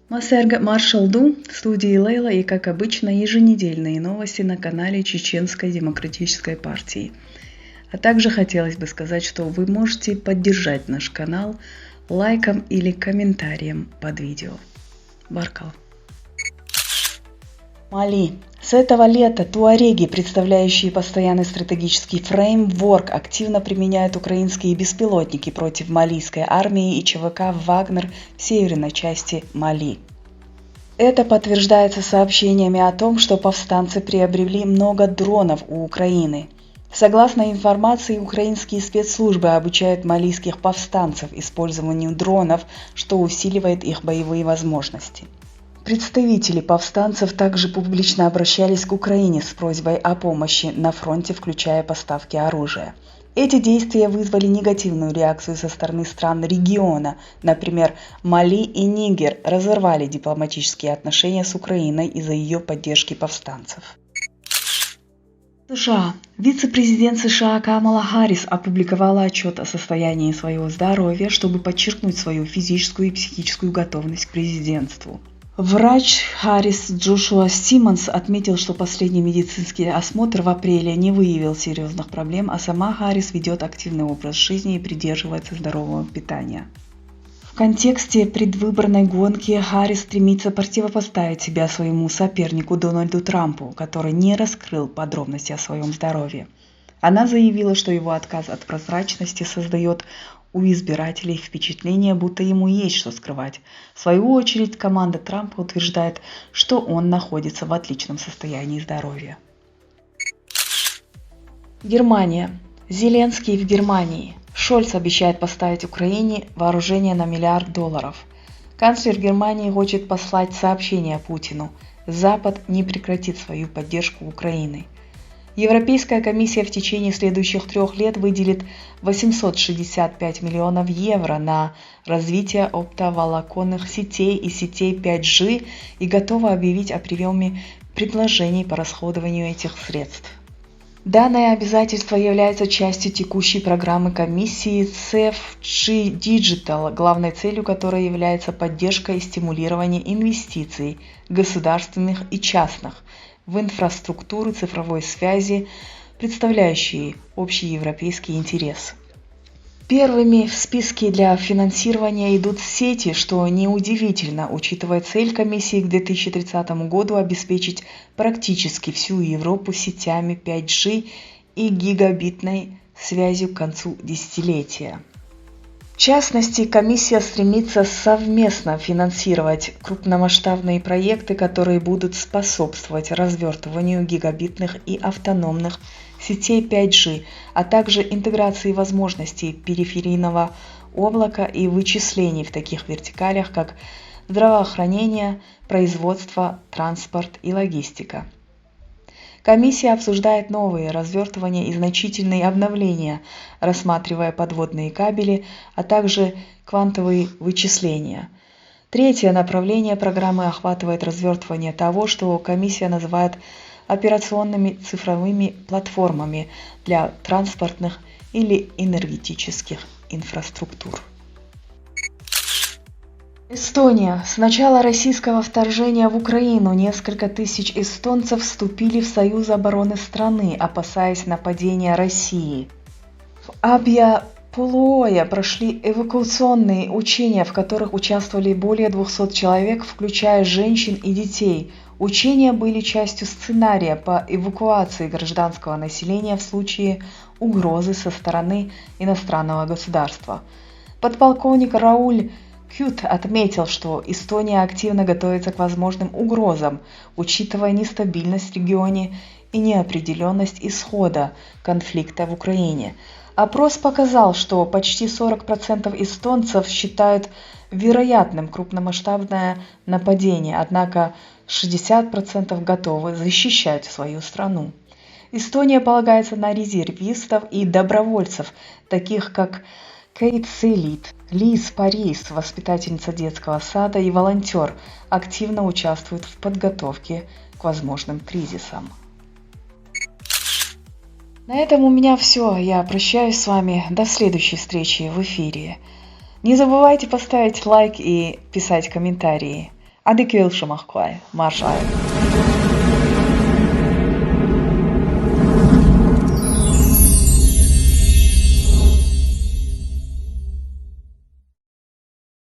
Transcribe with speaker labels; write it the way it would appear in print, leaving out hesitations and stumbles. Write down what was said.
Speaker 1: Масэрга Маршал Ду, в студии Лейла и, как обычно, еженедельные новости на канале Чеченской демократической партии. А также хотелось бы сказать, что вы можете поддержать наш канал лайком или комментарием под видео. Баркал. Мали. С этого лета туареги, представляющие постоянный стратегический фреймворк, активно применяют украинские беспилотники против малийской армии и ЧВК «Вагнер» в северной части Мали. Это подтверждается сообщениями о том, что повстанцы приобрели много дронов у Украины. Согласно информации, украинские спецслужбы обучают малийских повстанцев использованию дронов, что усиливает их боевые возможности. Представители повстанцев также публично обращались к Украине с просьбой о помощи на фронте, включая поставки оружия. Эти действия вызвали негативную реакцию со стороны стран региона. Например, Мали и Нигер разорвали дипломатические отношения с Украиной из-за ее поддержки повстанцев. США. Вице-президент США Камала Харрис опубликовала отчет о состоянии своего здоровья, чтобы подчеркнуть свою физическую и психическую готовность к президентству. Врач Харрис Джошуа Симмонс отметил, что последний медицинский осмотр в апреле не выявил серьезных проблем, а сама Харрис ведет активный образ жизни и придерживается здорового питания. В контексте предвыборной гонки Харрис стремится противопоставить себя своему сопернику Дональду Трампу, который не раскрыл подробности о своем здоровье. Она заявила, что его отказ от прозрачности создает у избирателей впечатление, будто ему есть что скрывать. В свою очередь, команда Трампа утверждает, что он находится в отличном состоянии здоровья. Германия. Зеленский в Германии. Шольц обещает поставить Украине вооружение на $1 миллиард. Канцлер Германии хочет послать сообщение Путину: Запад не прекратит свою поддержку Украины. Европейская комиссия в течение следующих 3 лет выделит 865 миллионов евро на развитие оптоволоконных сетей и сетей 5G и готова объявить о приеме предложений по расходованию этих средств. Данное обязательство является частью текущей программы комиссии CEF Digital, главной целью которой является поддержка и стимулирование инвестиций, государственных и частных, в инфраструктуру цифровой связи, представляющие общий европейский интерес. Первыми в списке для финансирования идут сети, что неудивительно, учитывая цель комиссии к 2030 году обеспечить практически всю Европу сетями 5G и гигабитной связью к концу десятилетия. В частности, комиссия стремится совместно финансировать крупномасштабные проекты, которые будут способствовать развертыванию гигабитных и автономных сетей 5G, а также интеграции возможностей периферийного облака и вычислений в таких вертикалях, как здравоохранение, производство, транспорт и логистика. Комиссия обсуждает новые развертывания и значительные обновления, рассматривая подводные кабели, а также квантовые вычисления. Третье направление программы охватывает развертывание того, что комиссия называет операционными цифровыми платформами для транспортных или энергетических инфраструктур. Эстония. С начала российского вторжения в Украину несколько тысяч эстонцев вступили в Союз обороны страны, опасаясь нападения России. В Абья-Полуоя прошли эвакуационные учения, в которых участвовали более 200 человек, включая женщин и детей. Учения были частью сценария по эвакуации гражданского населения в случае угрозы со стороны иностранного государства. Подполковник Рауль Кют отметил, что Эстония активно готовится к возможным угрозам, учитывая нестабильность в регионе и неопределенность исхода конфликта в Украине. Опрос показал, что почти 40% эстонцев считают вероятным крупномасштабное нападение, однако 60% готовы защищать свою страну. Эстония полагается на резервистов и добровольцев, таких как Кейт Селит, Лиз Парис, воспитательница детского сада и волонтер, активно участвует в подготовке к возможным кризисам. На этом у меня все. Я прощаюсь с вами. До следующей встречи в эфире. Не забывайте поставить лайк и писать комментарии. Hadi kölşemak koy, marş ay.